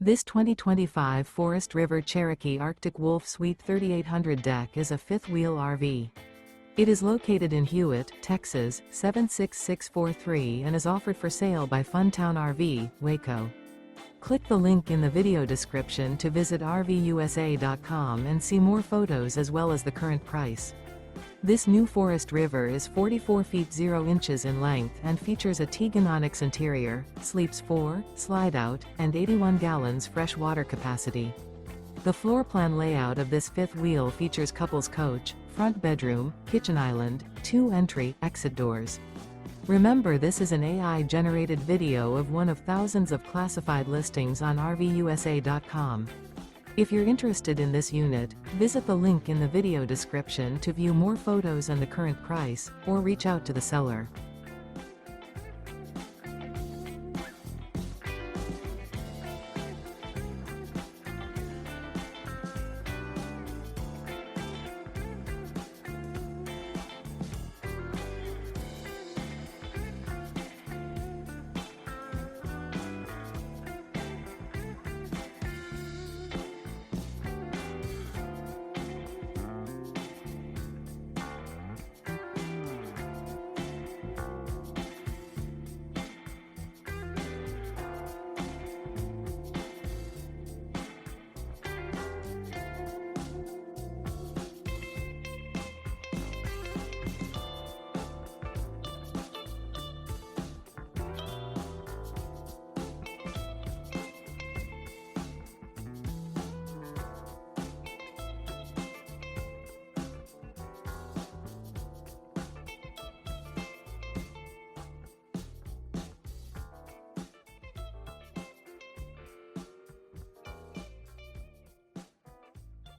This 2025 Forest River Cherokee Arctic Wolf Suite 3800 deck is a fifth-wheel RV. It is located in Hewitt, Texas, 76643 and is offered for sale by Funtown RV, Waco. Click the link in the video description to visit RVUSA.com and see more photos as well as the current price. This new Forest River is 44 feet 0 inches in length and features a TEAGAN ONYX interior, sleeps 4, Slideout, and 81 gallons fresh water capacity. The floor plan layout of this fifth wheel features couples coach, front bedroom, kitchen island, 2 entry/exit doors. Remember, this is an AI-generated video of one of thousands of classified listings on RVUSA.com. If you're interested in this unit, visit the link in the video description to view more photos and the current price, or reach out to the seller.